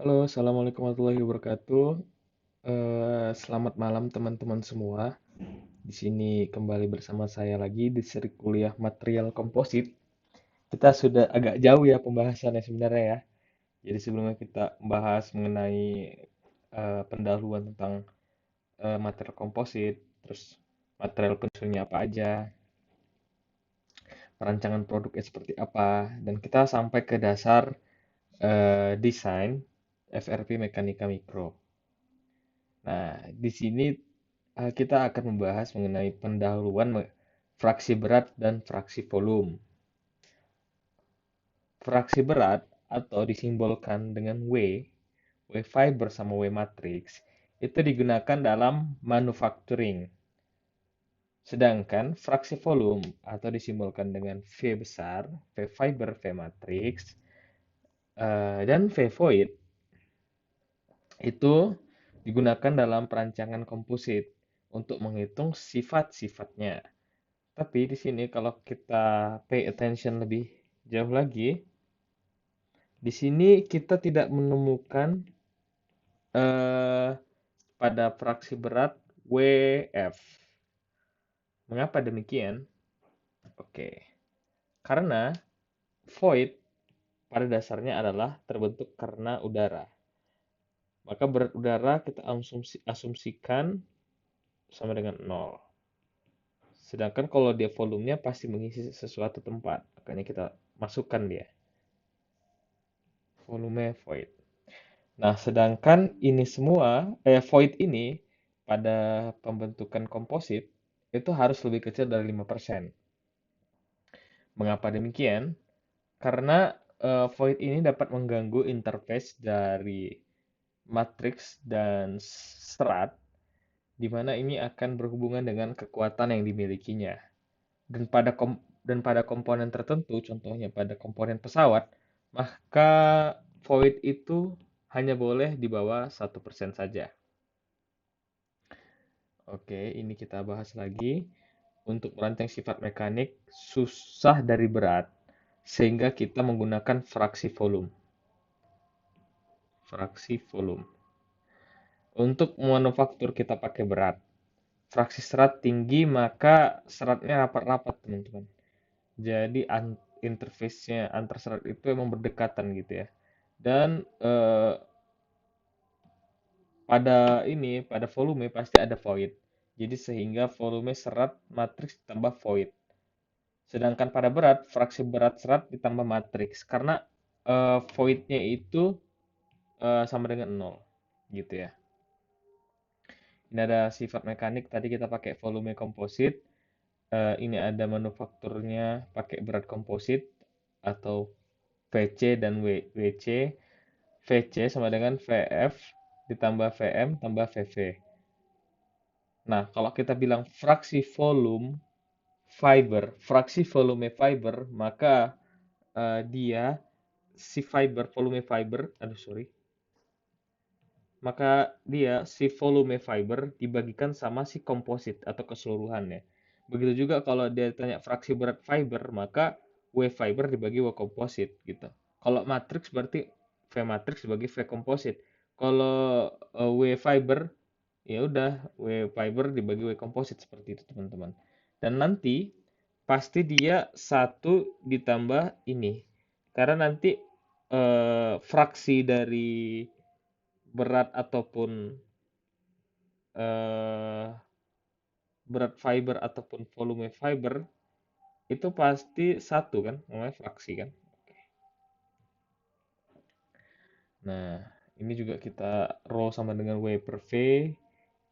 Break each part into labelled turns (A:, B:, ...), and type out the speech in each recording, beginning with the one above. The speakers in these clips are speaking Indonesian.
A: Halo, Assalamualaikum warahmatullahi wabarakatuh. Selamat malam teman-teman semua. Di sini kembali bersama saya lagi di seri kuliah material komposit. Kita sudah agak jauh ya pembahasannya sebenarnya ya. Jadi sebelumnya kita bahas mengenai pendahuluan tentang material komposit, terus material penyusunnya apa aja, perancangan produknya seperti apa, dan kita sampai ke dasar desain FRP Mekanika Mikro. Nah, di sini kita akan membahas mengenai pendahuluan fraksi berat dan fraksi volume. Fraksi berat atau disimbolkan dengan W fiber sama W matrix, itu digunakan dalam manufacturing. Sedangkan fraksi volume atau disimbolkan dengan V besar, V fiber, V matrix, dan V void itu digunakan dalam perancangan komposit untuk menghitung sifat-sifatnya. Tapi di sini kalau kita pay attention lebih jauh lagi, di sini kita tidak menemukan eh, pada fraksi berat WF. Mengapa demikian? Oke, karena void pada dasarnya adalah terbentuk karena udara. Maka berat udara kita asumsikan sama dengan nol. Sedangkan kalau dia volumenya pasti mengisi sesuatu tempat. Makanya kita masukkan dia. Volume void. Nah, sedangkan ini semua, void ini pada pembentukan komposit itu harus lebih kecil dari 5%. Mengapa demikian? Karena void ini dapat mengganggu interface dari matriks dan serat, di mana ini akan berhubungan dengan kekuatan yang dimilikinya. Dan pada komponen tertentu, contohnya pada komponen pesawat, maka void itu hanya boleh di bawah 1% saja. Oke, ini kita bahas lagi. Untuk merancang sifat mekanik, susah dari berat, sehingga kita menggunakan fraksi volume. Fraksi volume. Untuk manufaktur kita pakai berat. Fraksi serat tinggi, maka seratnya rapat-rapat, teman-teman. Jadi interface-nya antar serat itu emang berdekatan gitu ya. Dan pada volume pasti ada void. Jadi sehingga volume serat matriks ditambah void. Sedangkan pada berat, fraksi berat serat ditambah matriks. Karena void-nya itu sama dengan nol. Gitu ya. Ini ada sifat mekanik, tadi kita pakai volume komposit. Ini ada manufakturnya pakai berat komposit atau VC dan WC. VC sama dengan VF ditambah VM tambah VV. Nah, kalau kita bilang fraksi volume fiber, maka dia si fiber, volume fiber, aduh sorry, maka dia si volume fiber dibagikan sama si komposit atau keseluruhannya. Begitu juga kalau dia tanya fraksi berat fiber, maka W fiber dibagi W komposit gitu. Kalau matriks berarti V matriks dibagi V komposit. Kalau W fiber ya udah W fiber dibagi W komposit seperti itu teman-teman. Dan nanti pasti dia satu ditambah ini. Karena nanti fraksi dari berat ataupun eh, berat fiber ataupun volume fiber itu pasti satu kan, namanya fraksi kan. Nah, ini juga kita roll sama dengan W per V.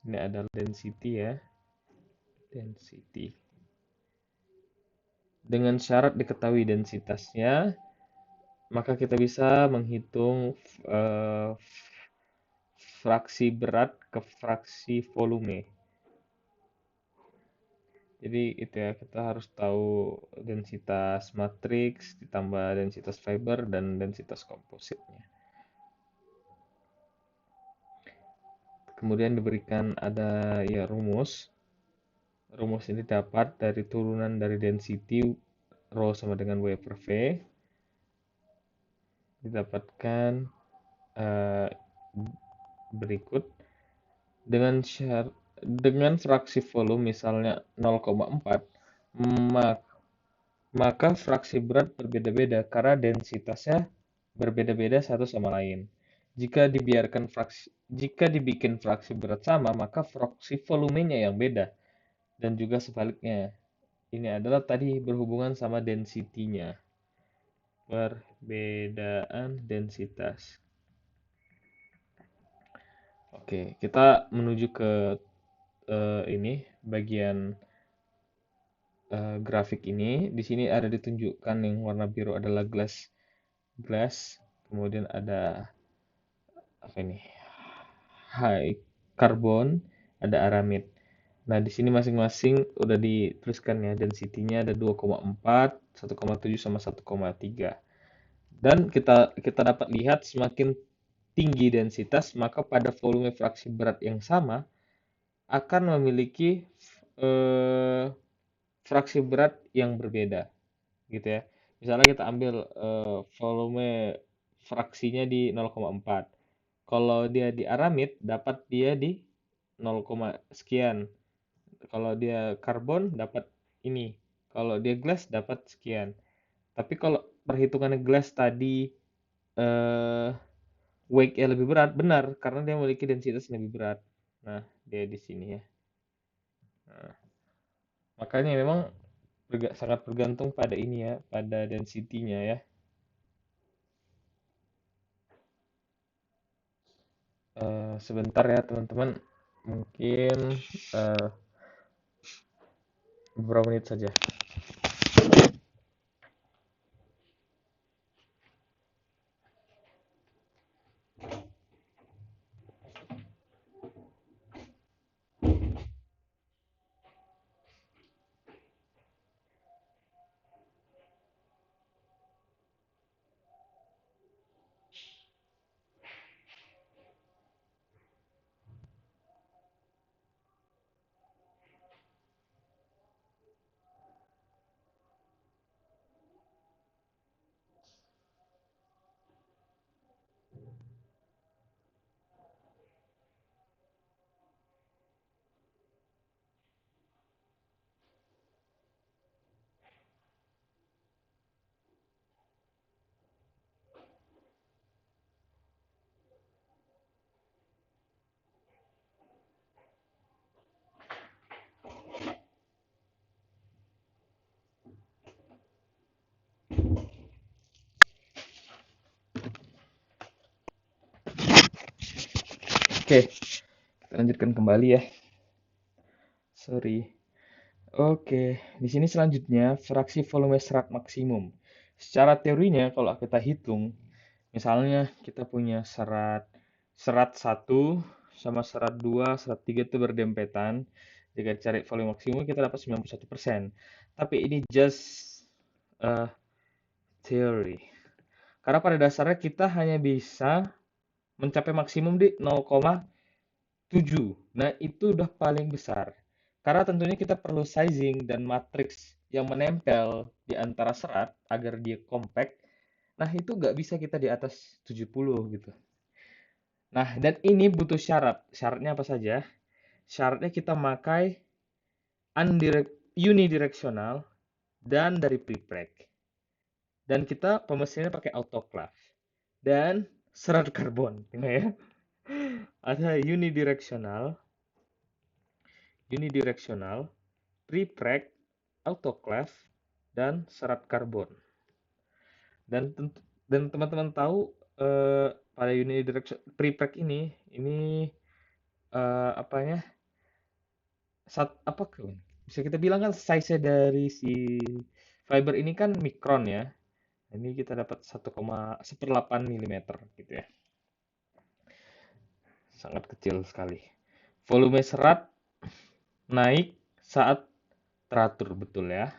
A: Ini adalah density ya, density. Dengan syarat diketahui densitasnya, maka kita bisa menghitung eh, fraksi berat ke fraksi volume. Jadi itu ya, kita harus tahu densitas matriks ditambah densitas fiber dan densitas kompositnya. Kemudian diberikan ada ya rumus. Rumus ini dapat dari turunan dari density rho sama dengan W per V. Didapatkan eh, berikut dengan dengan fraksi volume misalnya 0,4, maka fraksi berat berbeda-beda karena densitasnya berbeda-beda satu sama lain. Jika dibikin fraksi berat sama, maka fraksi volumenya yang beda dan juga sebaliknya. Ini adalah tadi berhubungan sama density-nya. Perbedaan densitas. Oke, kita menuju ke ini bagian grafik ini. Di sini ada ditunjukkan yang warna biru adalah glass, kemudian ada apa ini? High carbon, ada aramid. Nah, di sini masing-masing udah dituliskan ya, density-nya ada 2,4, 1,7 sama 1,3. Dan kita dapat lihat semakin tinggi densitas, maka pada volume fraksi berat yang sama akan memiliki fraksi berat yang berbeda, gitu ya. Misalnya kita ambil volume fraksinya di 0,4. Kalau dia di aramid, dapat dia di 0, sekian. Kalau dia karbon, dapat ini. Kalau dia glass, dapat sekian. Tapi kalau perhitungannya glass tadi eh, weight-nya lebih berat, benar, karena dia memiliki densitas yang lebih berat. Nah, dia di sini ya. Nah, makanya memang sangat bergantung pada ini ya, pada density-nya ya. Sebentar ya teman-teman, mungkin beberapa menit saja. Oke, kita lanjutkan kembali ya. Sorry. Oke, di sini selanjutnya fraksi volume serat maksimum. Secara teorinya kalau kita hitung, misalnya kita punya serat 1 sama serat 2, serat 3 itu berdempetan. Jika cari volume maksimum kita dapat 91%. Tapi ini just theory. Karena pada dasarnya kita hanya bisa mencapai maksimum di 0,7. Nah, itu udah paling besar. Karena tentunya kita perlu sizing dan matriks yang menempel di antara serat agar dia compact. Nah, itu nggak bisa kita di atas 70 gitu. Nah, dan ini butuh syarat. Syaratnya apa saja? Syaratnya kita pakai unidirectional dan dari prepreg. Dan kita pemesinnya pakai autoclave. Dan serat karbon. Ya. Ada unidirectional, prepreg, autoclave, dan serat karbon. Dan teman-teman tahu pada unidirectional prepreg ini apanya? Apa bisa kita bilang kan size dari si fiber ini kan mikron ya. Ini kita dapat 1,18 mm gitu ya. Sangat kecil sekali. Volume serat naik saat teratur, betul ya.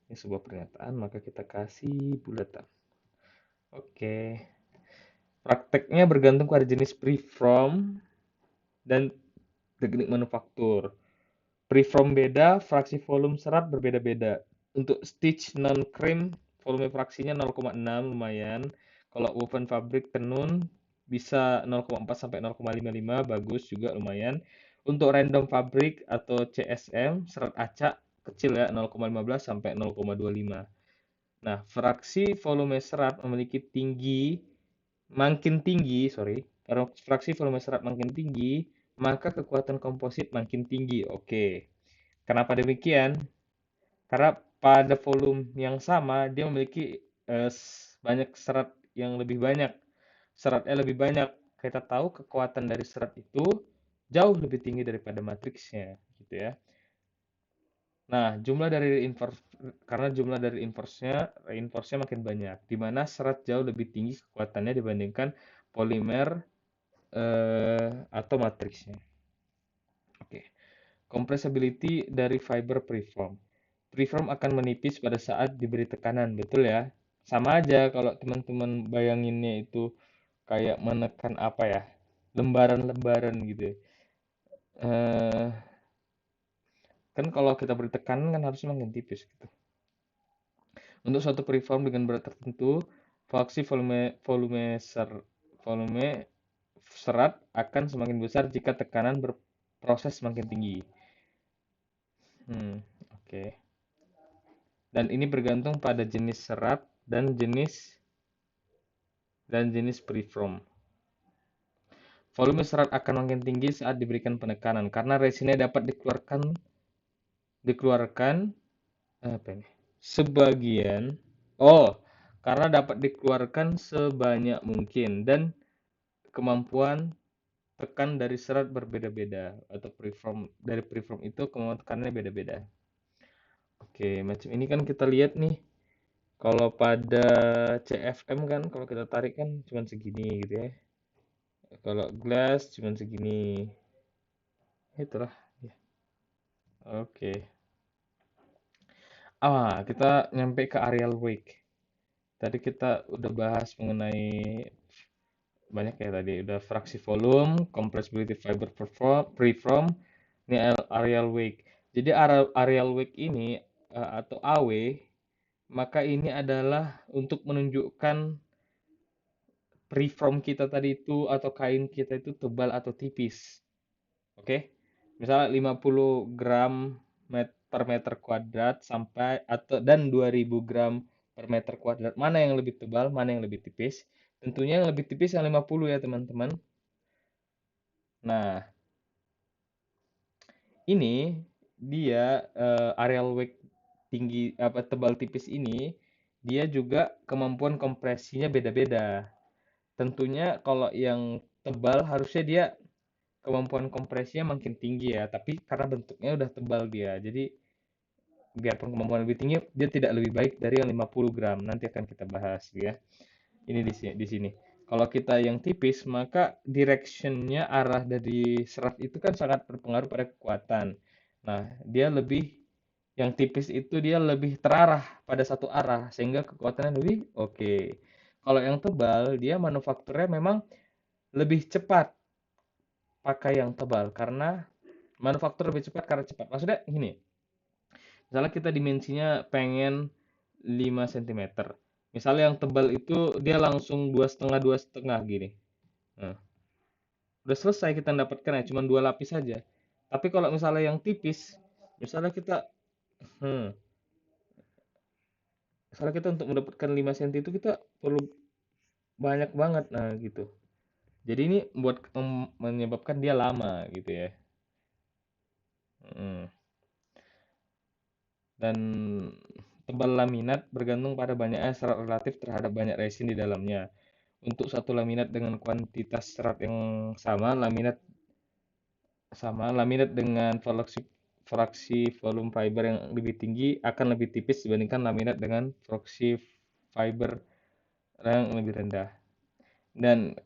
A: Ini sebuah pernyataan, maka kita kasih bulatan. Oke. Prakteknya bergantung pada jenis preform dan teknik manufaktur. Preform beda, fraksi volume serat berbeda-beda. Untuk stitch non-cream, volume fraksinya 0,6 lumayan. Kalau woven fabric tenun bisa 0,4 sampai 0,55, bagus juga lumayan. Untuk random fabric atau CSM, serat acak kecil ya, 0,15 sampai 0,25. Nah, fraksi volume serat memiliki makin tinggi, sorry, kalau fraksi volume serat makin tinggi, maka kekuatan komposit makin tinggi. Oke. Kenapa demikian? Karena pada volume yang sama, dia memiliki banyak serat yang lebih banyak. Seratnya lebih banyak. Kita tahu kekuatan dari serat itu jauh lebih tinggi daripada matriksnya, gitu ya. Nah, karena jumlah dari reinforce-nya makin banyak, di mana serat jauh lebih tinggi kekuatannya dibandingkan polimer atau matriksnya. Oke. Compressibility dari fiber preform. Preform akan menipis pada saat diberi tekanan, betul ya? Sama aja kalau teman-teman bayanginnya itu kayak menekan apa ya? Lembaran-lembaran gitu. Eh, kan kalau kita beri tekanan kan harusnya makin tipis gitu. Untuk suatu preform dengan berat tertentu, fraksi volume serat akan semakin besar jika tekanan berproses semakin tinggi. Oke. Dan ini bergantung pada jenis serat dan jenis preform. Volume serat akan makin tinggi saat diberikan penekanan karena resinnya dapat dikeluarkan apa ini? Sebagian. Oh, karena dapat dikeluarkan sebanyak mungkin dan kemampuan tekan dari serat berbeda-beda atau preform itu kemampuan tekannya beda-beda. Oke, macam ini kan kita lihat nih. Kalau pada CFM kan kalau kita tarik kan cuma segini gitu ya. Kalau glass cuma segini. Itulah. Ya. Oke. Kita nyampe ke areal wake. Tadi kita udah bahas mengenai banyak ya tadi. Udah fraksi volume, compressibility fiber preform, ini areal wake. Jadi areal wake ini atau AW, maka ini adalah untuk menunjukkan preform kita tadi itu atau kain kita itu tebal atau tipis. Oke? Misalnya 50 gram per meter kuadrat dan 2000 gram per meter kuadrat. Mana yang lebih tebal, mana yang lebih tipis? Tentunya yang lebih tipis yang 50 ya, teman-teman. Nah, ini dia areal weight tinggi apa tebal tipis ini dia juga kemampuan kompresinya beda-beda. Tentunya kalau yang tebal harusnya dia kemampuan kompresinya makin tinggi ya, tapi karena bentuknya udah tebal dia. Jadi biarpun kemampuan lebih tinggi, dia tidak lebih baik dari yang 50 gram. Nanti akan kita bahas ya. Ini di sini. Kalau kita yang tipis, maka directionnya arah dari serat itu kan sangat berpengaruh pada kekuatan. Nah, yang tipis itu dia lebih terarah pada satu arah, sehingga kekuatannya lebih oke. Kalau yang tebal, dia manufakturnya memang lebih cepat pakai yang tebal, karena manufaktur lebih cepat karena cepat. Maksudnya gini, misalnya kita dimensinya pengen 5 cm. Misalnya yang tebal itu dia langsung 2,5 gini. Nah, udah selesai kita dapatkan ya, cuma 2 lapis saja. Tapi kalau misalnya yang tipis, misalnya kita hmm, misalnya kita untuk mendapatkan 5 cm itu kita perlu banyak banget. Nah, gitu. Jadi ini menyebabkan dia lama gitu ya. Hmm. Dan tebal laminat bergantung pada banyaknya serat relatif terhadap banyak resin di dalamnya. Untuk satu laminat dengan kuantitas serat yang laminat dengan fraksi volume fiber yang lebih tinggi akan lebih tipis dibandingkan laminat dengan fraksi fiber yang lebih rendah. Dan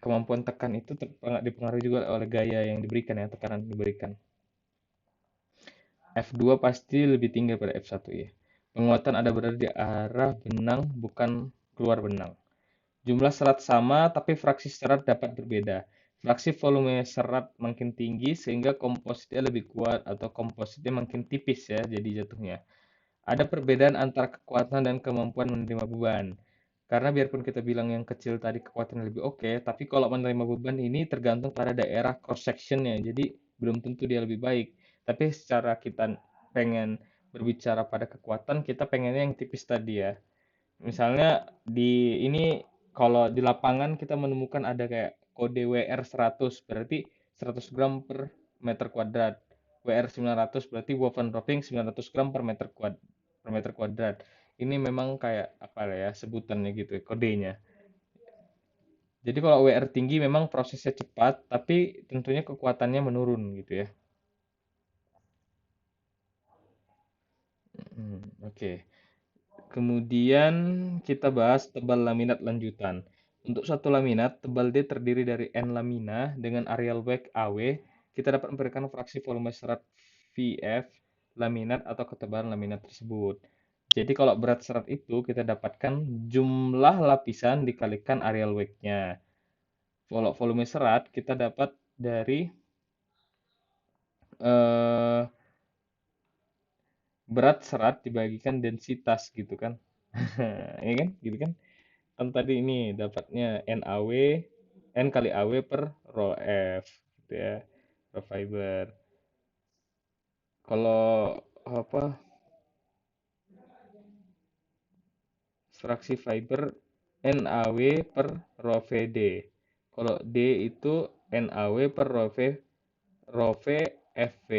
A: kemampuan tekan itu dipengaruhi juga oleh gaya yang diberikan ya, tekanan yang diberikan. F2 pasti lebih tinggi daripada F1 ya. Penguatan ada berada di arah benang, bukan keluar benang. Jumlah serat sama, tapi fraksi serat dapat berbeda. Fraksi volume serat makin tinggi sehingga kompositnya lebih kuat atau kompositnya makin tipis ya, jadi jatuhnya. Ada perbedaan antara kekuatan dan kemampuan menerima beban. Karena biarpun kita bilang yang kecil tadi kekuatannya lebih oke, tapi kalau menerima beban ini tergantung pada daerah cross sectionnya. Jadi belum tentu dia lebih baik. Tapi secara kita pengen berbicara pada kekuatan, kita pengennya yang tipis tadi ya. Misalnya di ini kalau di lapangan kita menemukan ada kayak kode WR 100 berarti 100 gram per meter kuadrat. WR 900 berarti woven roughing 900 gram per meter kuadrat. Ini memang kayak apa ya sebutannya gitu ya, kodenya. Jadi kalau WR tinggi memang prosesnya cepat tapi tentunya kekuatannya menurun gitu ya. Oke. Kemudian kita bahas tebal laminat lanjutan. Untuk satu laminat, tebal D terdiri dari N lamina dengan areal weight AW. Kita dapat memberikan fraksi volume serat VF laminat atau ketebalan laminat tersebut. Jadi kalau berat serat itu kita dapatkan jumlah lapisan dikalikan areal weight-nya. Kalau volume serat kita dapat dari eh, berat serat dibagikan densitas gitu kan. Iya kan? Gitu kan? Kan tadi ini dapatnya NAW N kali AW per rho F gitu ya, rho fiber. Kalau apa fraksi fiber NAW per rho VD. Kalau D itu NAW per rho V FV.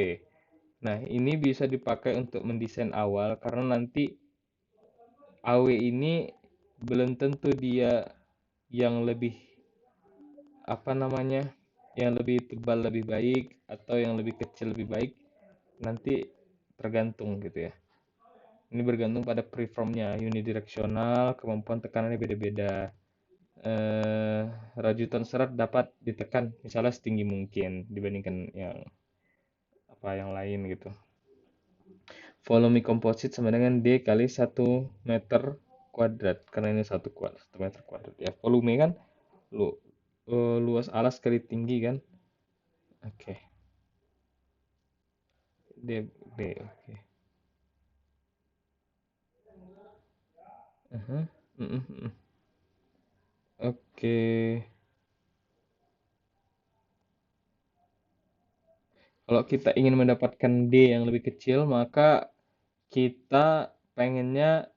A: Nah, ini bisa dipakai untuk mendesain awal karena nanti AW ini belum tentu dia yang lebih apa namanya yang lebih tebal lebih baik atau yang lebih kecil lebih baik nanti tergantung gitu ya. Ini bergantung pada preformnya, unidireksional, kemampuan tekanannya beda-beda. eh, Rajutan serat dapat ditekan misalnya setinggi mungkin dibandingkan yang apa yang lain gitu. Volume komposit sama dengan D kali 1 meter kuadrat karena ini 1 meter kuadrat ya. Volume kan lu, luas alas kali tinggi kan. Oke. Oke. Mhm, mhm, mhm. Oke. Kalau kita ingin mendapatkan D yang lebih kecil, maka kita pengennya,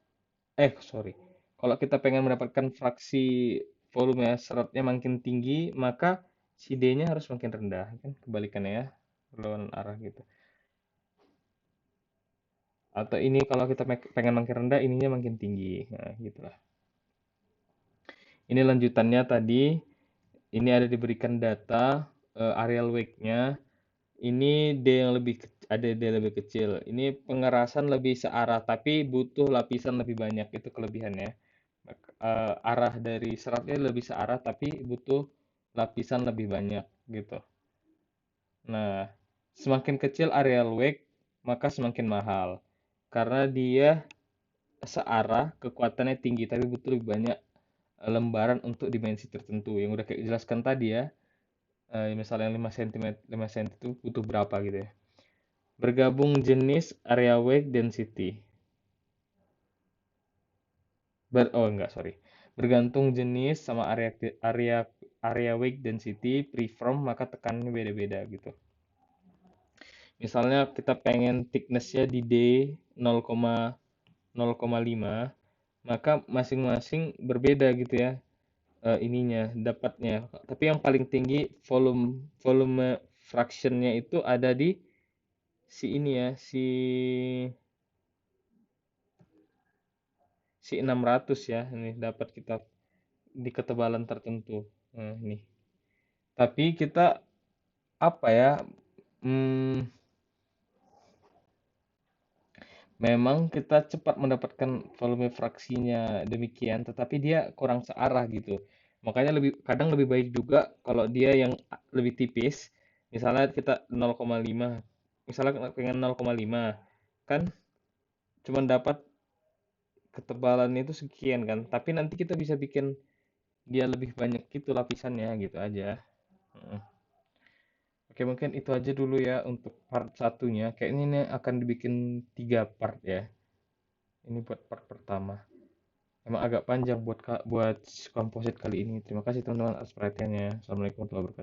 A: sorry. Kalau kita pengen mendapatkan fraksi volume seratnya makin tinggi, maka si D-nya harus makin rendah, kan kebalikannya ya, berlawanan arah gitu. Atau ini kalau kita pengen makin rendah, ininya makin tinggi. Nah, gitulah. Ini lanjutannya tadi, ini ada diberikan data areal weight-nya. Ini D yang ada D lebih kecil. Ini pengerasan lebih searah, tapi butuh lapisan lebih banyak. Itu kelebihannya. Arah dari seratnya lebih searah, tapi butuh lapisan lebih banyak gitu. Nah, semakin kecil areal weight, maka semakin mahal. Karena dia searah, kekuatannya tinggi, tapi butuh lebih banyak lembaran untuk dimensi tertentu. Yang udah kayak jelaskan tadi ya. Misalnya 5 cm, 5 cm itu butuh berapa gitu ya. Bergabung jenis, area weight, density. Oh enggak, sorry. Bergantung jenis sama area area weight density preform maka tekanannya beda-beda gitu. Misalnya kita pengen thicknessnya di D 0,0,5 maka masing-masing berbeda gitu ya ininya dapatnya. Tapi yang paling tinggi volume volume fractionnya itu ada di si ini ya si 600 ya ini dapat kita di ketebalan tertentu. Nah, ini. Tapi kita apa ya? hmm, Memang kita cepat mendapatkan volume fraksinya demikian, tetapi dia kurang searah gitu. Makanya kadang lebih baik juga kalau dia yang lebih tipis. Misalnya kita 0,5, misalnya pengen 0,5, kan cuma dapat ketebalannya itu sekian kan. Tapi nanti kita bisa bikin dia lebih banyak gitu lapisannya gitu aja. Heeh. Oke, mungkin itu aja dulu ya untuk part satunya. Kayaknya ini akan dibikin 3 part ya. Ini buat part pertama. Emang agak panjang buat komposit kali ini. Terima kasih teman-teman atas perhatiannya. Assalamualaikum warahmatullahi wabarakatuh.